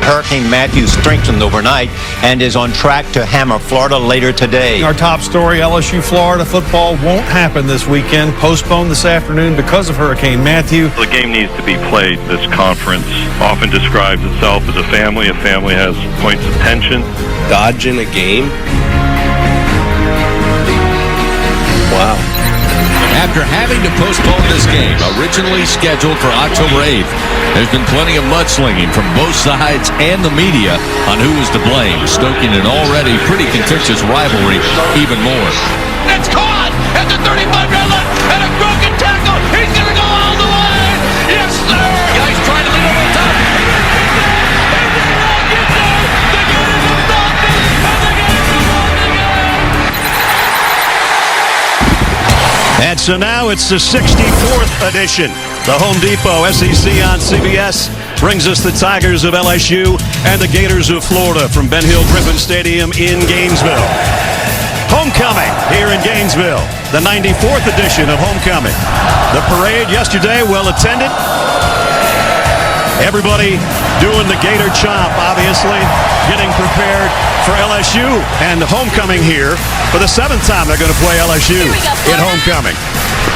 Hurricane Matthew strengthened overnight and is on track to hammer Florida later today. Our top story, LSU Florida football won't happen this weekend. Postponed this afternoon because of Hurricane Matthew. The game needs to be played. This conference often describes itself as a family. A family has points of tension. Dodging a game? Wow. After having to postpone this game, originally scheduled for October 8th, there's been plenty of mudslinging from both sides and the media on who is to blame, stoking an already pretty contentious rivalry even more. It's caught at the 35-yard line and a broken tackle. He's going to go all the way. Yes, sir. Guys trying to lead over the top. He did not get there. The game is stopped and the game is won again. And so now it's the 64th edition. The Home Depot SEC on CBS brings us the Tigers of LSU and the Gators of Florida from Ben Hill Griffin Stadium in Gainesville. Homecoming here in Gainesville, the 94th edition of Homecoming. The parade yesterday, well attended. Everybody doing the Gator chomp, obviously, getting prepared for LSU and homecoming here. For the 7th time, they're going to play LSU in homecoming.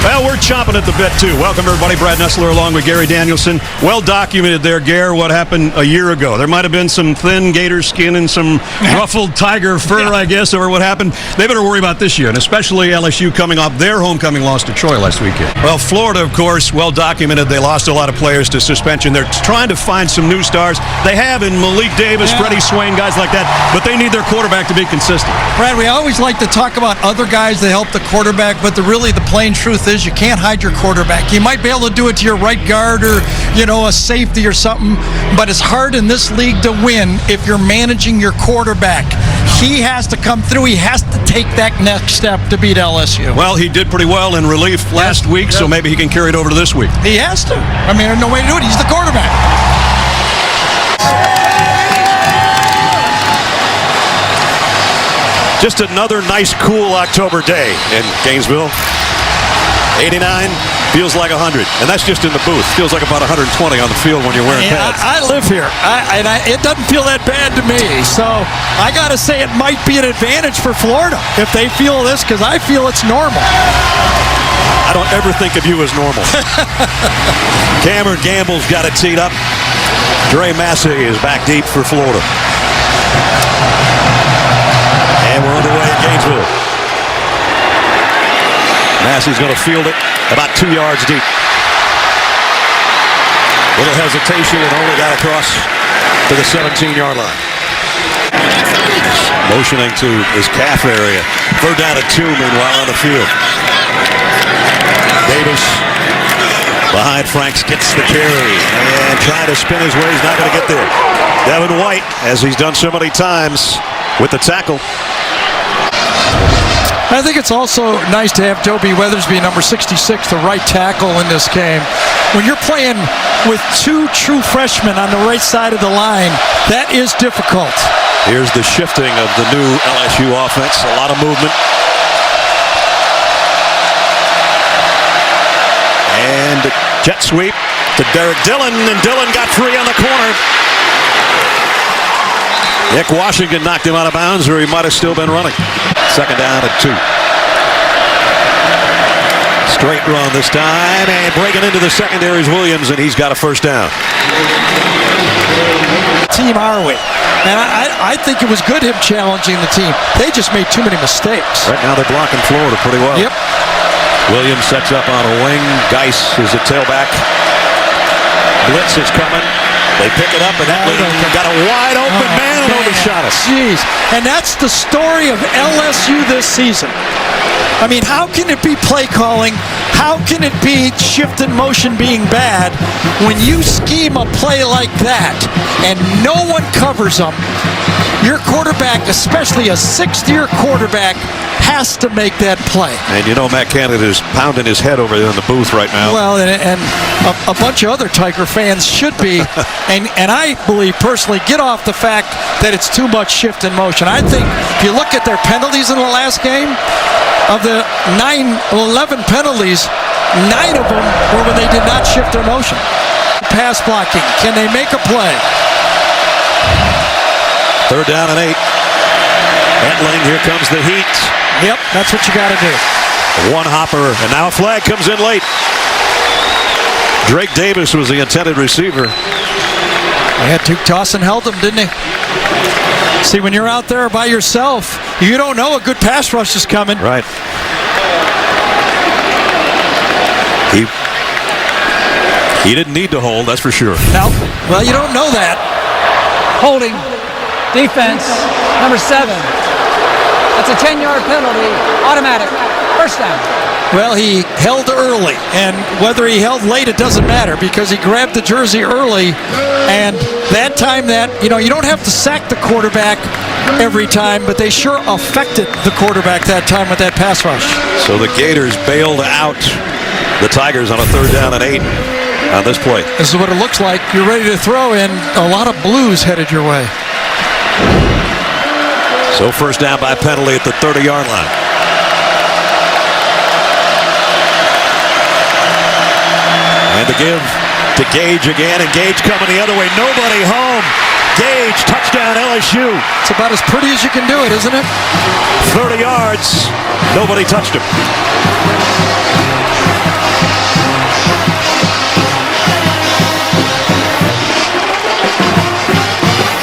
Well, we're chomping at the bit, too. Welcome, everybody. Brad Nessler along with Gary Danielson. Well documented there, Gare, what happened a year ago. There might have been some thin gator skin and some ruffled tiger fur, I guess, over what happened. They better worry about this year, and especially LSU coming off their homecoming loss to Troy last weekend. Well, Florida, of course, well documented. They lost a lot of players to suspension. They're trying to find some new stars. They have in Malik Davis, Freddie Swain, guys like that, but they need their quarterback to be consistent. Brad, we always like to talk about other guys that help the quarterback, but the plain truth is you can't hide your quarterback. You might be able to do it to your right guard or, a safety or something, but it's hard in this league to win if you're managing your quarterback. He has to come through. He has to take that next step to beat LSU. Well, he did pretty well in relief last week, so maybe he can carry it over to this week. He has to. I mean, there's no way to do it. He's the quarterback. Just another nice, cool October day in Gainesville. 89 feels like 100, and that's just in the booth. Feels like about 120 on the field when you're wearing pads. I live here, it doesn't feel that bad to me. So I got to say it might be an advantage for Florida if they feel this, because I feel it's normal. I don't ever think of you as normal. Cameron Gamble's got it teed up. Dre Massey is back deep for Florida. And we're underway in Gainesville. Massey's going to field it about 2 yards deep. Little hesitation and only got across to the 17-yard line. Motioning to his calf area. 3rd down and 2, meanwhile, on the field. Davis behind Franks gets the carry and trying to spin his way. He's not going to get there. Devin White, as he's done so many times with the tackle. I think it's also nice to have Joby Weathersby, number 66, the right tackle in this game. When you're playing with 2 true freshmen on the right side of the line, that is difficult. Here's the shifting of the new LSU offense. A lot of movement. And jet sweep to Derek Dillon, and Dillon got free on the corner. Nick Washington knocked him out of bounds, or he might have still been running. 2nd down and 2. Straight run this time, and breaking into the secondary is Williams, and he's got a 1st down. Team are we? And I think it was good him challenging the team. They just made too many mistakes. Right now they're blocking Florida pretty well. Yep. Williams sets up on a wing. Geis is a tailback. Blitz is coming. They pick it up, and that got a wide open man and overshot us. Jeez. And that's the story of LSU this season. I mean, how can it be play calling? How can it be shift and motion being bad when you scheme a play like that and no one covers them? Your quarterback, especially a 6th-year quarterback, has to make that play. And Matt Canada is pounding his head over there in the booth right now. Well, and a bunch of other Tiger fans should be. and I believe, personally, get off the fact that it's too much shift and motion. I think if you look at their penalties in the last game, of the 11 penalties, 9 of them were when they did not shift their motion. Pass blocking. Can they make a play? 3rd down and 8. Etling, here comes the heat. Yep, that's what you got to do. One hopper, and now a flag comes in late. Drake Davis was the intended receiver. He had to toss and held him, didn't he? See, when you're out there by yourself, you don't know a good pass rush is coming. Right. He didn't need to hold, that's for sure. No, well, you don't know that. Holding, defense, number 7. That's a 10-yard penalty, automatic, first down. Well, he held early, and whether he held late, it doesn't matter because he grabbed the jersey early, and that time you don't have to sack the quarterback every time, but they sure affected the quarterback that time with that pass rush. So the Gators bailed out the Tigers on a 3rd down and 8 on this play. This is what it looks like. You're ready to throw, and a lot of blues headed your way. So first down by penalty at the 30-yard line. And to give to Gage again, and Gage coming the other way. Nobody home. Gage, touchdown LSU. It's about as pretty as you can do it, isn't it? 30 yards. Nobody touched him.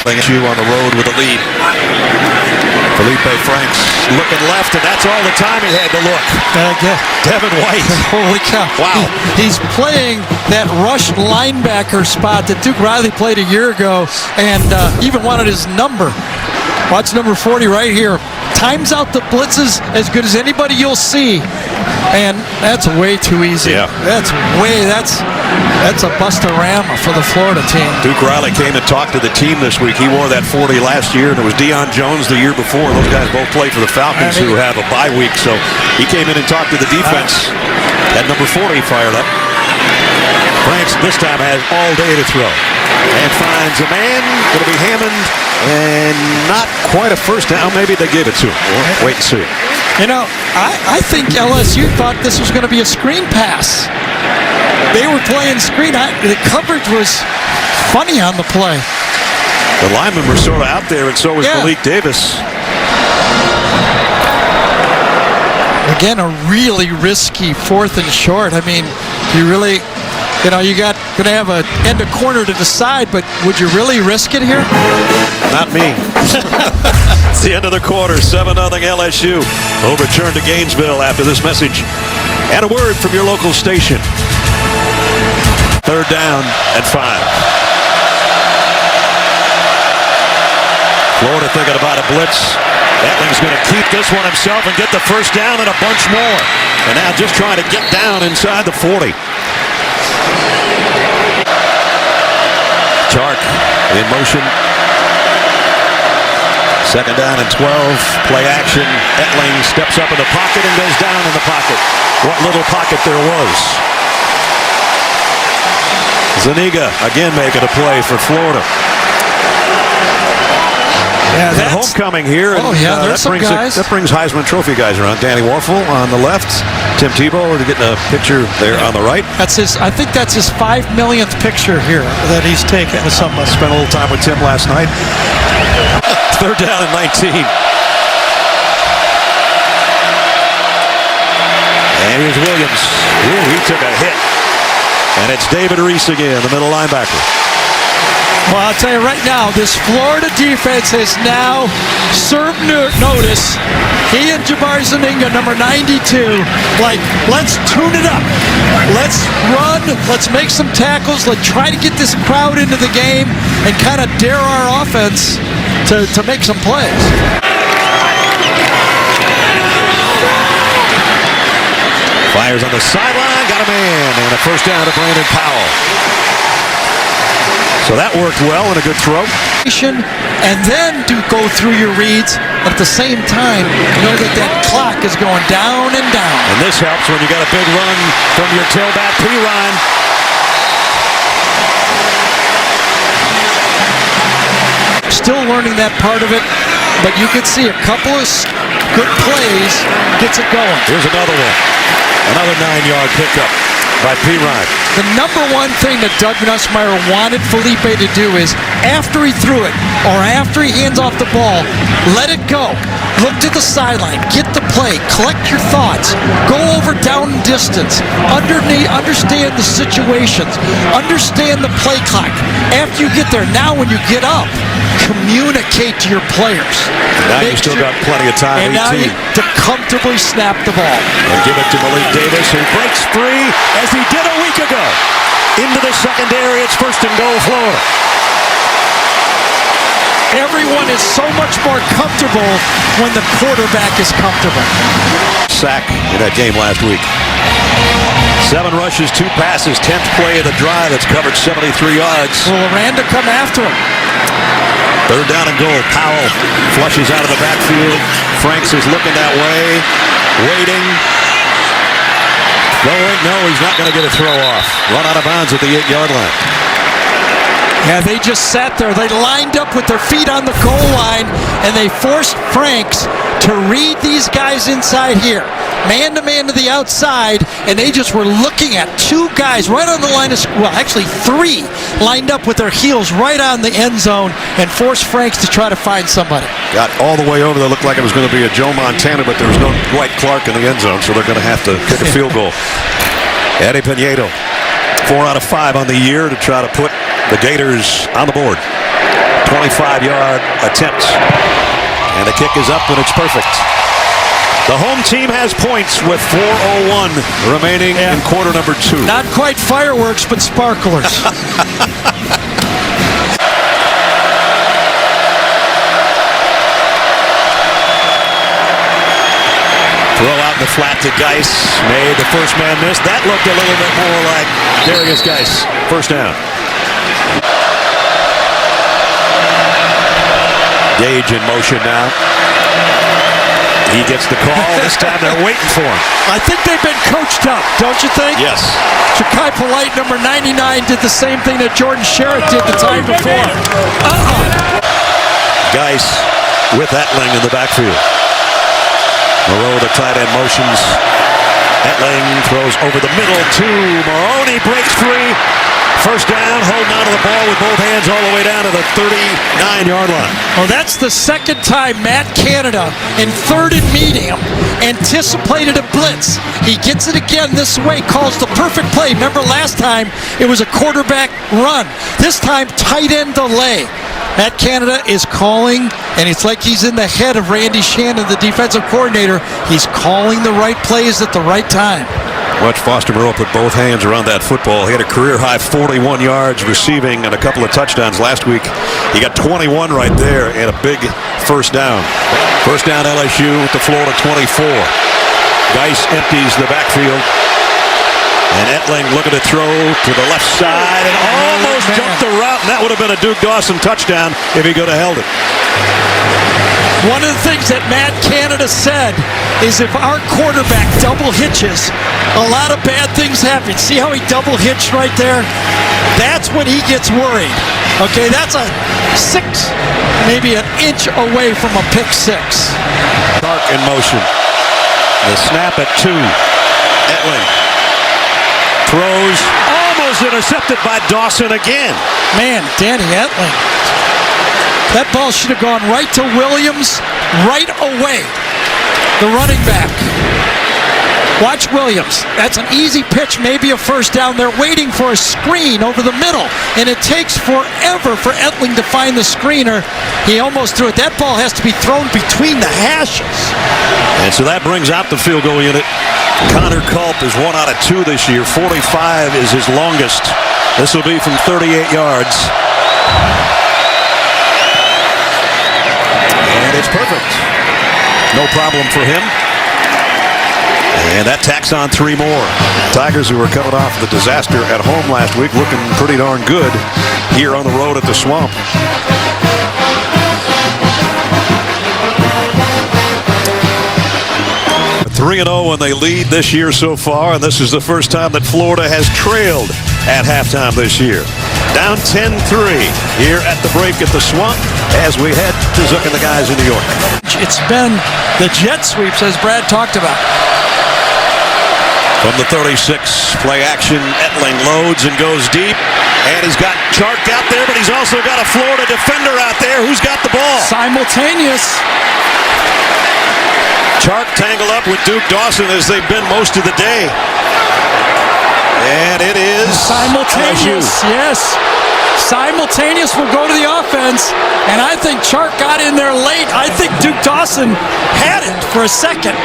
LSU on the road with a lead. Felipe Franks looking left, and that's all the time he had to look. Devin White. Holy cow. Wow. He's playing that rush linebacker spot that Duke Riley played a year ago, and even wanted his number. Watch number 40 right here. Times out the blitzes as good as anybody you'll see. And that's way too easy. Yeah. That's a bustorama for the Florida team. Duke Riley came and talked to the team this week. He wore that 40 last year, and it was Deion Jones the year before. Those guys both played for the Falcons, who have a bye week. So he came in and talked to the defense. That number 40 fired up. Franks this time has all day to throw. And finds a man. Going to be Hammond. And not quite a first down. Maybe they gave it to him. We'll wait and see. You know, I think LSU thought this was going to be a screen pass. They were playing screen. The coverage was funny on the play. The linemen were sort of out there, and so was Malik Davis. Again, a really risky 4th and short. I mean, you really, you got going to have an end of corner to decide, but would you really risk it here? Not me. It's the end of the quarter. 7-0 LSU. Overturned to Gainesville after this message. And a word from your local station. 3rd down and 5. Florida thinking about a blitz. Etling's going to keep this one himself and get the first down and a bunch more. And now just trying to get down inside the 40. Chark in motion. 2nd down and 12. Play action. Etling steps up in the pocket and goes down in the pocket. What little pocket there was. Zuniga again making a play for Florida. Yeah, that's homecoming here. Oh, yeah, there's some guys. That brings Heisman Trophy guys around. Danny Warfel on the left. Tim Tebow, we're getting a picture there on the right. I think that's his 5 millionth picture here that he's taken with somebody. Spent a little time with Tim last night. 3rd down and 19. And here's Williams. Ooh, he took a hit. And it's David Reese again, the middle linebacker. Well, I'll tell you right now, this Florida defense has now served notice. He and Jabari Zuniga, number 92, let's tune it up. Let's run. Let's make some tackles. Let's try to get this crowd into the game and kind of dare our offense to make some plays. Fires on the sideline, got a man, and a first down to Brandon Powell. So that worked well and a good throw. And then to go through your reads at the same time, know that clock is going down and down. And this helps when you got a big run from your tailback, Pirine. Still learning that part of it, but you could see a couple of good plays gets it going. Here's another one. Another 9-yard pickup by Pirine. The number one thing that Doug Nussmeier wanted Felipe to do is after he threw it or after he hands off the ball, let it go. Look to the sideline, get the play, collect your thoughts, go over down and distance, understand the situations, understand the play clock. After you get there, now when you get up, communicate to your players. Now you still got plenty of time. And now you to comfortably snap the ball. And give it to Malik Davis, who breaks free as he did a week ago. Into the secondary, it's first and goal, Florida. Everyone is so much more comfortable when the quarterback is comfortable. Sack in that game last week. 7 rushes, 2 passes, 10th play of the drive. It's covered 73 yards. Will Aranda come after him? Third down and goal. Powell flushes out of the backfield. Franks is looking that way, waiting. No, he's not going to get a throw off. Run out of bounds at the 8-yard line. Yeah, they just sat there. They lined up with their feet on the goal line, and they forced Franks to read these guys inside here. Man-to-man to the outside, and they just were looking at 2 guys right on the line of, well, actually 3 lined up with their heels right on the end zone and forced Franks to try to find somebody. Got all the way over there. Looked like it was going to be a Joe Montana, but there was no Dwight Clark in the end zone, so they're going to have to kick a field goal. Eddie Pinedo, 4 out of 5 on the year to try to put the Gators on the board. 25-yard attempt. And the kick is up, and it's perfect. The home team has points with 4:01 remaining in quarter number 2. Not quite fireworks, but sparklers. Throw out in the flat to Geis. Made the first man miss. That looked a little bit more like Darius Geis. First down. Gage in motion now. He gets the call. This time they're waiting for him. I think they've been coached up, don't you think? Yes. Ja'Kai Polite, number 99, did the same thing that Jordan Sherritt did the time before. Geis with Etling in the backfield. Moreau, the tight end, motions. Etling throws over the middle to Maroney, breaks free. First down, holding on to the ball with both hands all the way down to the 39-yard line. Well, that's the second time Matt Canada, in 3rd and medium, anticipated a blitz. He gets it again this way, calls the perfect play. Remember last time it was a quarterback run. This time, tight end delay. Matt Canada is calling, and it's like he's in the head of Randy Shannon, the defensive coordinator. He's calling the right plays at the right time. Watch Foster Moreau put both hands around that football. He had a career-high 41 yards receiving and a couple of touchdowns last week. He got 21 right there and a big first down. First down LSU with the Florida 24. Geis empties the backfield. And Etling looking to throw to the left side and almost jumped the route. And that would have been a Duke Dawson touchdown if he could have held it. One of the things that Matt Canada said is if our quarterback double hitches, a lot of bad things happen. See how he double hitched right there? That's when he gets worried. Okay, that's a 6, maybe an inch away from a pick 6. Clark in motion. The snap at 2. Etling throws, almost intercepted by Dawson again. Man, Danny Etling. That ball should have gone right to Williams, right away. The running back. Watch Williams. That's an easy pitch, maybe a first down. They're waiting for a screen over the middle, and it takes forever for Etling to find the screener. He almost threw it. That ball has to be thrown between the hashes. And so that brings out the field goal unit. Connor Culp is 1 out of 2 this year. 45 is his longest. This will be from 38 yards. And it's perfect. No problem for him. And that tacks on 3 more. Tigers, who were coming off the disaster at home last week, looking pretty darn good here on the road at the Swamp. Three 3-0 and they lead this year so far, and this is the first time that Florida has trailed at halftime this year. Down 10-3 here at the break at the Swamp as we head to Zook and the guys in New York. It's been the jet sweeps, as Brad talked about. From the 36, play action, Etling loads and goes deep. And he's got Chark out there, but he's also got a Florida defender out there who's got the ball. Simultaneous. Chark tangled up with Duke Dawson as they've been most of the day. And it is simultaneous. LSU. Yes. Simultaneous will go to the offense. And I think Chark got in there late. I think Duke Dawson had it for a second.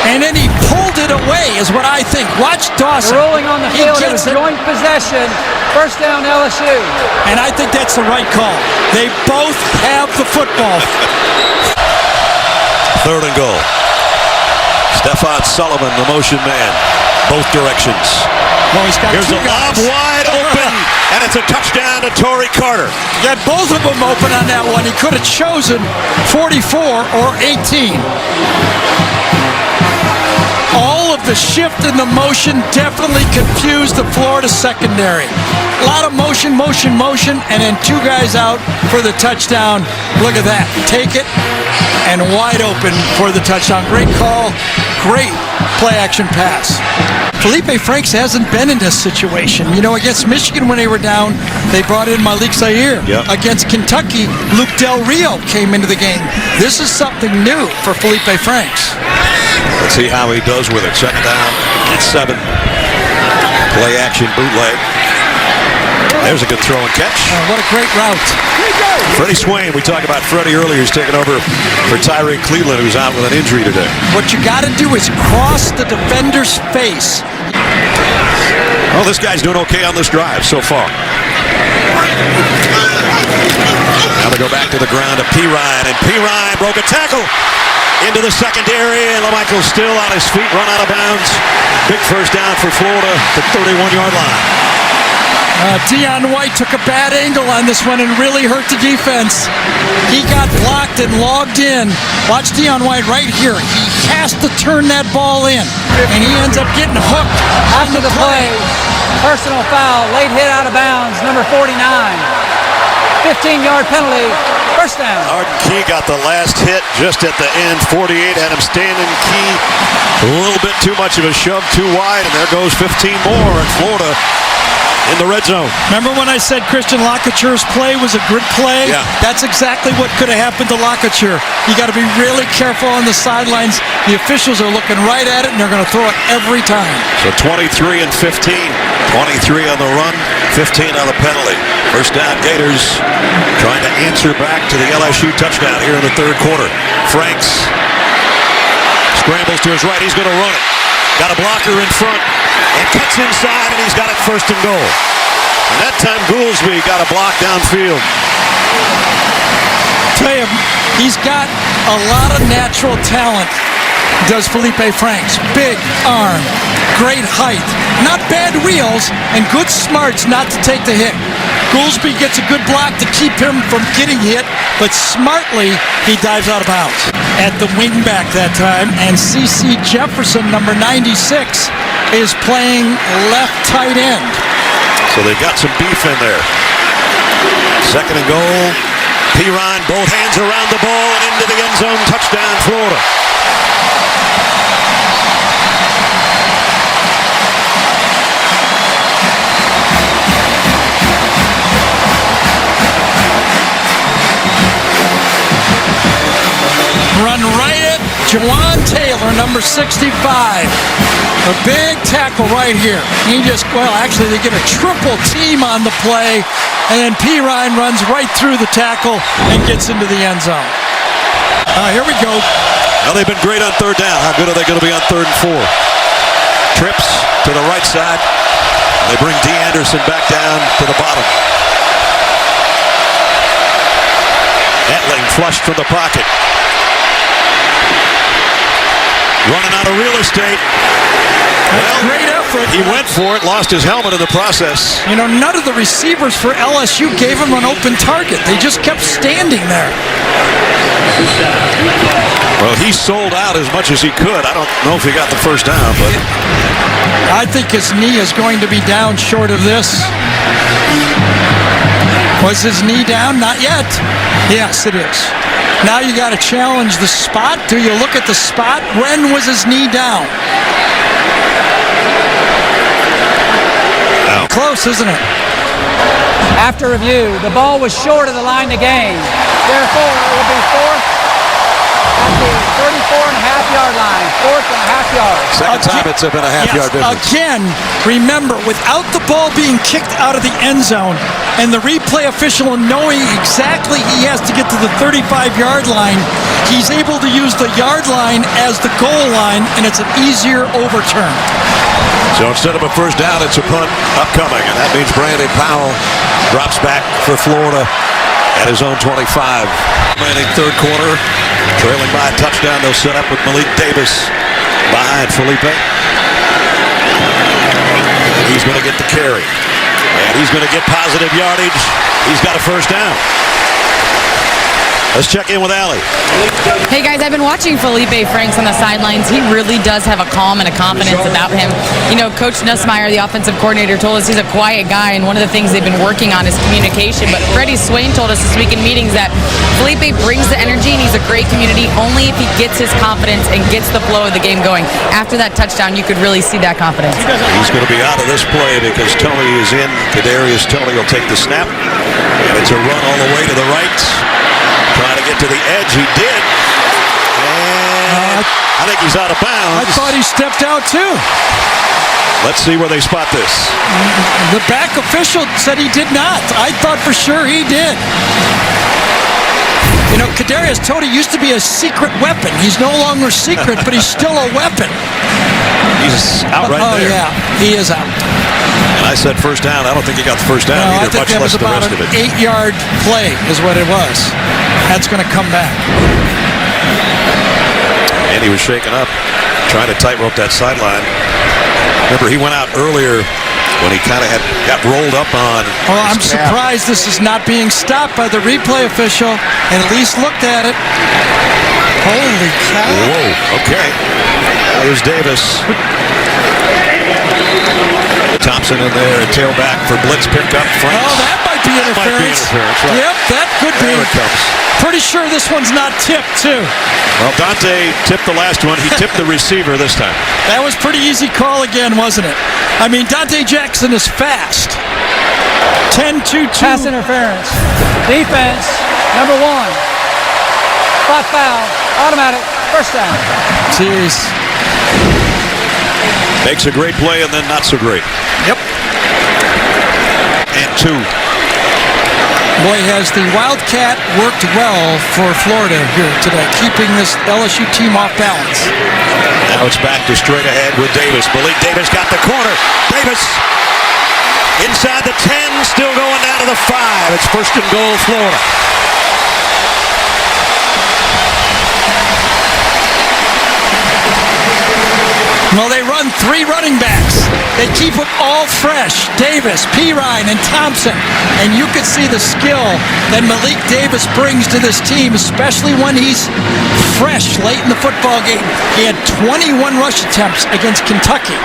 And then he pulled it away is what I think. Watch Dawson. Rolling on the field. It was joint possession. First down LSU. And I think that's the right call. They both have the football. Third and goal. Stephon Sullivan, the motion man. Both directions. Well, he's got Here's two a lob guys. wide open, and it's a touchdown to Torrey Carter. Got both of them open on that one. He could have chosen 44 or 18. All of the shift in the motion definitely confused the Florida secondary. A lot of motion, and then two guys out for the touchdown. Look at that. Take it, and wide open for the touchdown. Great call. Great play-action pass. Felipe Franks hasn't been in this situation. You know, against Michigan when they were down, they brought in Malik Zaire. Yep. Against Kentucky, Luke Del Rio came into the game. This is something new for Felipe Franks. Let's see how he does with it. Second down at 7. Play action bootleg. There's a good throw and catch. Oh, what a great route. Freddie Swain, we talked about Freddie earlier, who's taking over for Tyreek Cleveland, who's out with an injury today. What you got to do is cross the defender's face. Well, this guy's doing okay on this drive so far. Now they go back to the ground to Pirine, and Pirine broke a tackle into the secondary, and LaMichael's still on his feet, run out of bounds. Big first down for Florida at the 31-yard line. Deion White took a bad angle on this one and really hurt the defense. He got blocked and logged in. Watch Deion White right here. He has to turn that ball in, and he ends up getting hooked. After the play, personal foul, late hit out of bounds, number 49. 15-yard penalty, first down. Arden Key got the last hit just at the end. 48 had him standing. Key a little bit too much of a shove, too wide, and there goes 15 more, and Florida in the red zone. Remember when I said Christian Locature's play was a good play? Yeah. That's exactly what could have happened to Locature. You got to be really careful on the sidelines. The officials are looking right at it, and they're going to throw it every time. So 23 and 15. 23 on the run, 15 on the penalty. First down, Gators trying to answer back to the LSU touchdown here in the third quarter. Franks scrambles to his right. He's going to run it. Got a blocker in front and cuts inside, and he's got it first and goal. And that time Goolsby got a block downfield. Tell you, he's got a lot of natural talent, does Felipe Franks. Big arm, great height, not bad wheels, and good smarts not to take the hit. Goolsby gets a good block to keep him from getting hit, but smartly he dives out of bounds. At the wingback that time, and C.C. Jefferson, number 96, is playing left tight end. So they've got some beef in there. Second and goal. Pirine, both hands around the ball and into the end zone. Touchdown, Florida. Run right at Jawan Taylor, number 65. A big tackle right here. He just, well, actually they get a triple team on the play, and then Pirine runs right through the tackle and gets into the end zone. Here we go. Now they've been great on third down. How good are they going to be on 3rd and 4? Trips to the right side. They bring D. Anderson back down to the bottom. Etling flushed from the pocket. Running out of real estate. Well, Great effort. he went for it, lost his helmet in the process. You know, none of the receivers for LSU gave him an open target. They just kept standing there. Well, he sold out as much as he could. I don't know if he got the first down, but I think his knee is going to be down short of this. Was his knee down? Not yet. Yes, it is. Now you got to challenge the spot. Do you look at the spot? When was his knee down? close, isn't it? After review, the ball was short of the line to gain. Therefore, it will be fourth at the 34.5-yard line. 4.5 yards. Second time it's been a half-yard difference. Again, remember, without the ball being kicked out of the end zone and the replay official knowing exactly he has to get to the 35-yard line, he's able to use the yard line as the goal line, and it's an easier overturn. So instead of a first down, it's a punt upcoming, and that means Brandon Powell drops back for Florida at his own 25. Remaining third quarter, trailing by a touchdown. They'll set up with Malik Davis behind Felipe. He's going to get the carry, and he's going to get positive yardage. He's got a first down. Let's check in with Allie. Hey guys, I've been watching Felipe Franks on the sidelines. He really does have a calm and a confidence about him. You know, Coach Nussmeier, the offensive coordinator, told us he's a quiet guy, and one of the things they've been working on is communication. But Freddie Swain told us this week in meetings that Felipe brings the energy and he's a great community only if he gets his confidence and gets the flow of the game going. After that touchdown, you could really see that confidence. He's going to be out of this play because Tony is in. Kadarius Toney will take the snap, and it's a run all the way to the right. Trying to get to the edge, he did. And I think he's out of bounds. I thought he stepped out too. Let's see where they spot this. The back official said he did not. I thought for sure he did. You know, Kadarius Toney used to be a secret weapon. He's no longer secret, but he's still a weapon. He's out right there. Oh, yeah, he is out. And I said first down. I don't think he got the first down No, either, I think much that was less the about rest of it. an 8-yard play is what it was. That's going to come back. And he was shaken up, trying to tightrope that sideline. Remember, he went out earlier when he kind of got rolled up on. Well, I'm surprised this is not being stopped by the replay official and at least looked at it. Holy cow. Whoa, okay. There's Davis. Thompson in there, a tailback for blitz pickup. Franks. Oh, that might be interference. Right. Yep, that could be. There it comes. Pretty sure this one's not tipped, too. Well, Dante tipped the last one. He tipped the receiver this time. That was pretty easy call again, wasn't it? I mean, Dante Jackson is fast. 10-2-2. Pass interference. Defense, number 1. Spot foul. Automatic. First down. Jeez. Makes a great play and then not so great. Yep. And 2. Boy, has the Wildcat worked well for Florida here today, keeping this LSU team off balance. Now it's back to straight ahead with Davis. Malik Davis got the corner. Davis inside the 10, still going down to the 5. It's first and goal, Florida. Well, they run 3 running backs. They keep them all fresh. Davis, Pirine, and Thompson. And you can see the skill that Malik Davis brings to this team, especially when he's fresh late in the football game. He had 21 rush attempts against Kentucky.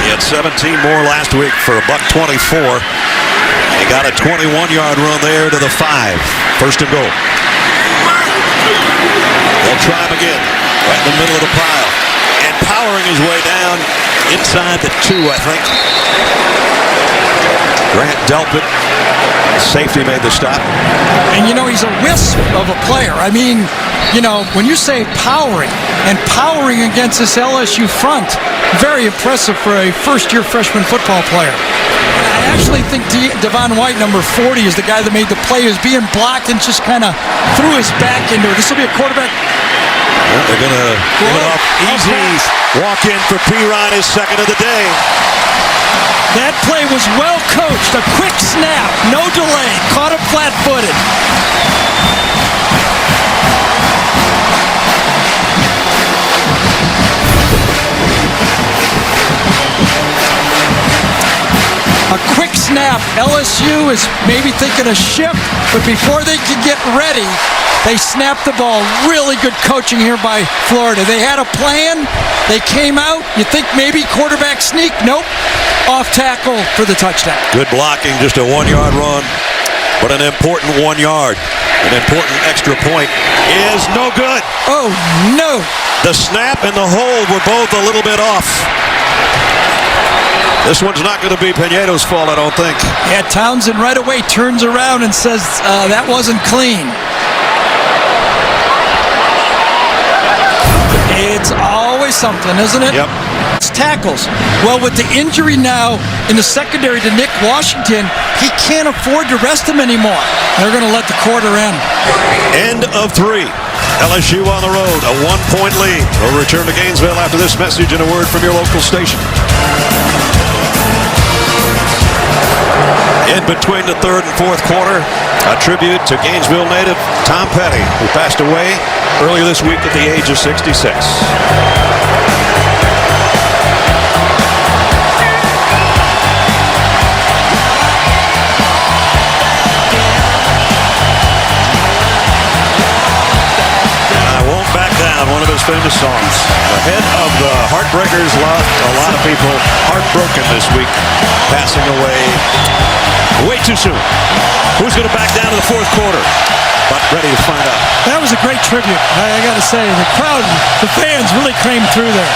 He had 17 more last week for $124. He got a 21-yard run there to the 5. First and goal. They'll try him again. Right in the middle of the pile. And powering his way down inside the 2, I think. Grant Delpit, safety, made the stop. And, you know, he's a wisp of a player. I mean, you know, when you say powering, and powering against this LSU front, very impressive for a first-year freshman football player. I actually think Devon White, number 40, is the guy that made the play. He was being blocked and just kind of threw his back into it. This will be a quarterback. Well, they're going to give it off easy. Walk in for Pirine, his second of the day. That play was well coached. A quick snap, no delay. Caught him flat-footed. A quick snap. LSU is maybe thinking a shift, but before they can get ready, they snapped the ball. Really good coaching here by Florida. They had a plan. They came out. You think maybe quarterback sneak? Nope. Off tackle for the touchdown. Good blocking, just a 1-yard run, but an important 1 yard. An important extra point is no good. Oh, no. The snap and the hold were both a little bit off. This one's not going to be Pinedo's fault, I don't think. Yeah, Townsend right away turns around and says that wasn't clean. It's always something, isn't it? Yep. It's tackles. Well, with the injury now in the secondary to Nick Washington, he can't afford to rest him anymore. They're going to let the quarter end. End of 3. LSU on the road, a 1-point lead. We'll return to Gainesville after this message and a word from your local station. In between the third and fourth quarter, a tribute to Gainesville native Tom Petty, who passed away earlier this week at the age of 66. One of his famous songs. The head of the Heartbreakers left a lot of people heartbroken this week, passing away way too soon. Who's going to back down to the fourth quarter? But ready to find out. That was a great tribute. I got to say, the crowd, the fans really came through there.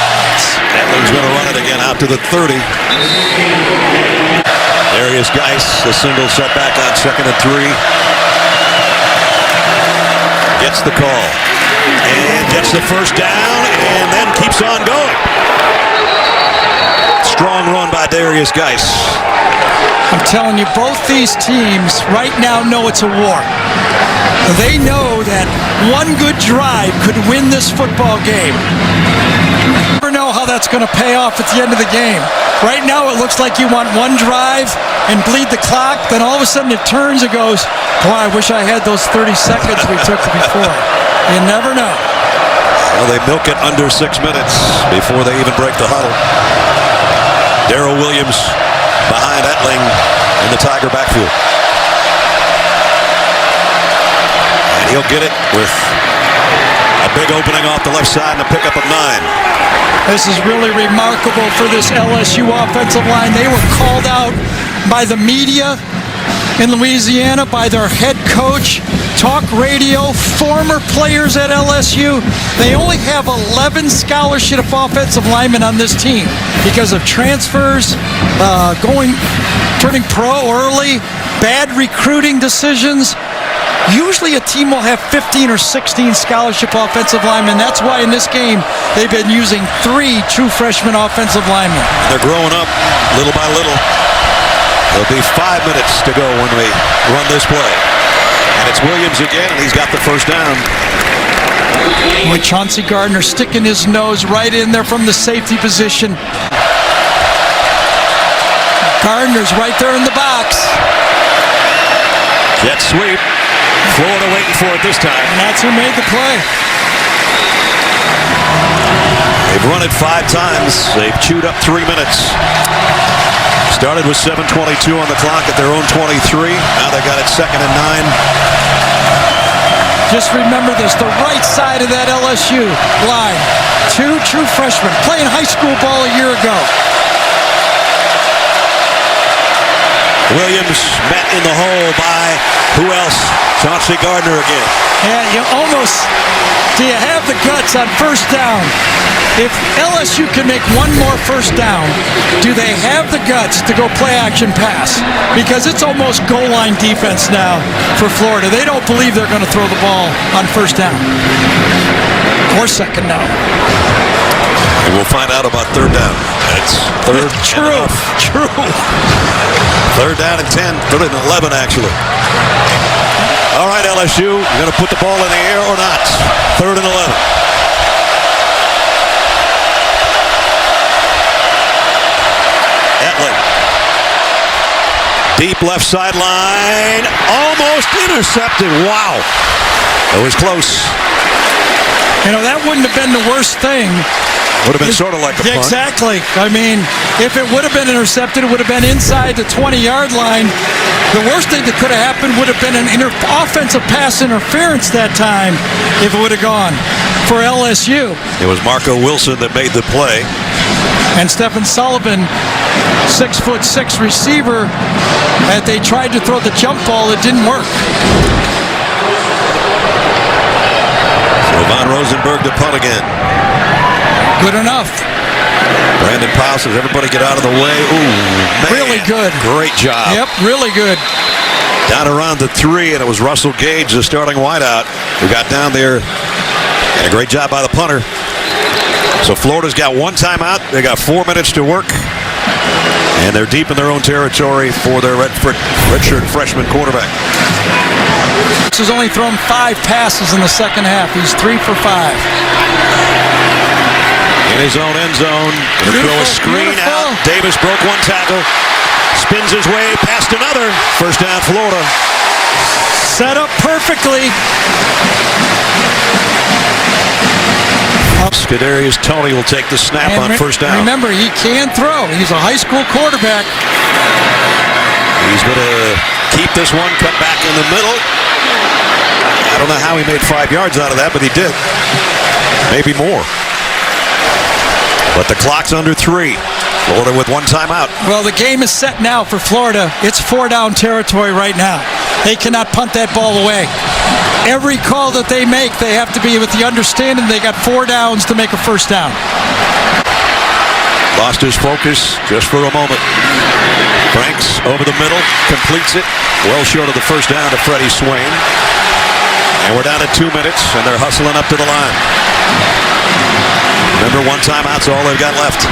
Edling's going to run it again out to the 30. Darius Geis, a single setback on 2nd and 3. Gets the call. And gets the first down, and then keeps on going. Strong run by Darius Geis. I'm telling you, both these teams right now know it's a war. They know that one good drive could win this football game. You never know how that's going to pay off at the end of the game. Right now, it looks like you want one drive and bleed the clock. Then all of a sudden it turns and goes, boy, I wish I had those 30 seconds we took before. You never know. Well, they milk it under 6 minutes before they even break the huddle. Darrell Williams behind Etling in the Tiger backfield. And he'll get it with a big opening off the left side and a pickup of 9. This is really remarkable for this LSU offensive line. They were called out by the media in Louisiana, by their head coach, talk radio, former players at LSU. They only have 11 scholarship offensive linemen on this team because of transfers, turning pro early, bad recruiting decisions. Usually a team will have 15 or 16 scholarship offensive linemen. That's why in this game they've been using 3 true freshman offensive linemen. They're growing up little by little. There'll be 5 minutes to go when we run this play. And it's Williams again, and he's got the first down. With Chauncey Gardner sticking his nose right in there from the safety position. Gardner's right there in the box. Jet sweep. Florida waiting for it this time. And that's who made the play. They've run it 5 times. They've chewed up 3 minutes. Started with 7:22 on the clock at their own 23. Now they got it 2nd and 9. Just remember this, the right side of that LSU line. 2 true freshmen playing high school ball a year ago. Williams met in the hole by who else? Chauncey Gardner again. Yeah, do you have the guts on first down? If LSU can make one more first down, do they have the guts to go play action pass? Because it's almost goal line defense now for Florida. They don't believe they're going to throw the ball on first down or second down. And we'll find out about third down. It's third. True. 3rd down and 10. 3rd and 11, actually. All right, LSU, you're going to put the ball in the air or not? 3rd and 11. Etling. Deep left sideline. Almost intercepted. Wow. It was close. That wouldn't have been the worst thing. Would have been sort of like a punt. Exactly. I mean, if it would have been intercepted, it would have been inside the 20-yard line. The worst thing that could have happened would have been an offensive pass interference that time if it would have gone for LSU. It was Marco Wilson that made the play. And Stephen Sullivan, 6'6" receiver, that they tried to throw the jump ball, it didn't work. So Von Rosenberg to punt again. Good enough. Brandon Powell says, everybody get out of the way. Ooh, man. Really good. Great job. Yep, really good. Down around the 3, and it was Russell Gage, the starting wideout, who got down there. And a great job by the punter. So Florida's got 1 timeout. They got 4 minutes to work. And they're deep in their own territory for their redshirt freshman quarterback. He's only thrown 5 passes in the second half. He's 3 for 5. In his own end zone. Gonna throw a screen out. Davis broke 1 tackle. Spins his way past another. First down, Florida. Set up perfectly. Kadarius Toney will take the snap on first down. Remember, he can throw. He's a high school quarterback. He's going to keep this one, cut back in the middle. I don't know how he made 5 yards out of that, but he did. Maybe more. But the clock's under 3. Florida with 1 timeout. Well, the game is set now for Florida. It's 4-down territory right now. They cannot punt that ball away. Every call that they make, they have to be with the understanding they got 4 downs to make a first down. Lost his focus just for a moment. Franks over the middle, completes it. Well short of the first down to Freddie Swain. And we're down at 2 minutes, and they're hustling up to the line. Remember, 1 timeout's all they've got left.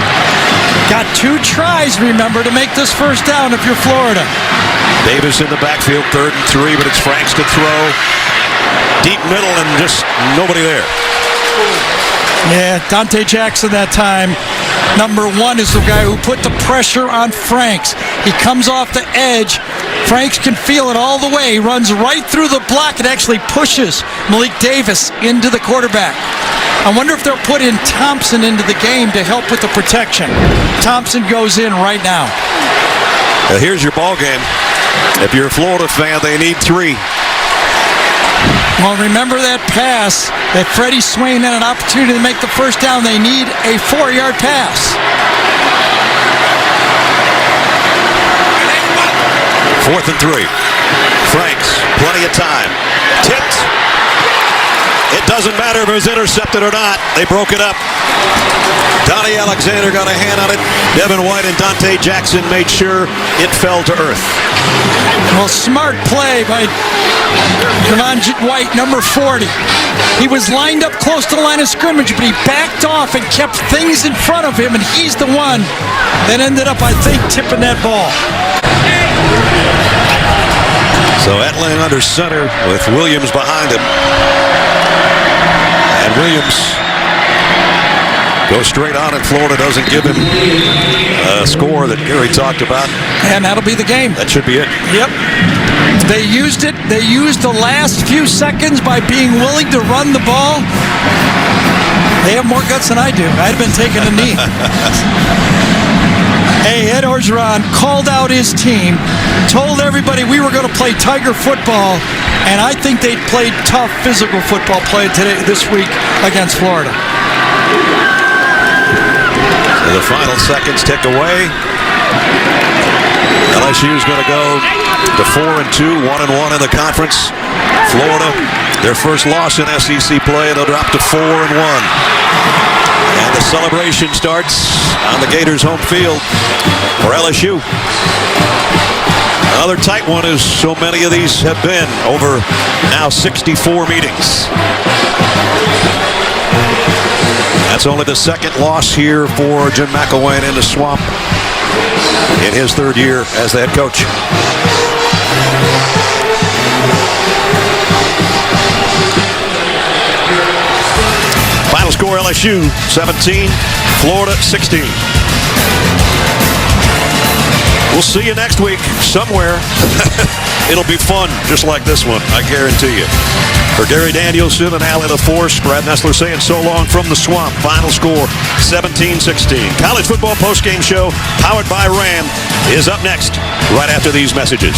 Got 2 tries, remember, to make this first down if you're Florida. Davis in the backfield, 3rd and 3, but it's Franks to throw. Deep middle and just nobody there. Yeah, Dante Jackson that time. Number 1 is the guy who put the pressure on Franks. He comes off the edge. Franks can feel it all the way. He runs right through the block and actually pushes Malik Davis into the quarterback. I wonder if they'll put in Thompson into the game to help with the protection. Thompson goes in right now. Here's your ball game. If you're a Florida fan, they need 3. Well, remember that pass that Freddie Swain had an opportunity to make the first down. They need a 4-yard pass. 4th and 3. Franks, plenty of time. Tipped. It doesn't matter if it was intercepted or not. They broke it up. Donnie Alexander got a hand on it. Devin White and Dante Jackson made sure it fell to earth. Well, smart play by Devin White, number 40. He was lined up close to the line of scrimmage, but he backed off and kept things in front of him, and he's the one that ended up, I think, tipping that ball. So Etling under center with Williams behind him. And Williams goes straight on, and Florida doesn't give him a score that Gary talked about. And that'll be the game. That should be it. Yep. They used it. They used the last few seconds by being willing to run the ball. They have more guts than I do. I'd have been taking a knee. Hey, Ed Orgeron called out his team, told everybody we were going to play Tiger football, and I think they played tough physical football play this week against Florida. So the final seconds tick away. LSU is going to go to 4-2, 1-1 in the conference. Florida, their first loss in SEC play, and they'll drop to 4-1. And the celebration starts on the Gators' home field for LSU. Another tight one, as so many of these have been, over now 64 meetings. That's only the 2nd loss here for Jim McElwain in the Swamp in his 3rd year as the head coach. Final score, LSU 17, Florida 16. We'll see you next week somewhere. It'll be fun, just like this one, I guarantee you. For Gary Danielson and Allie LaForce, Brad Nessler saying so long from the Swamp. Final score, 17-16. College football postgame show, powered by Ram, is up next, right after these messages.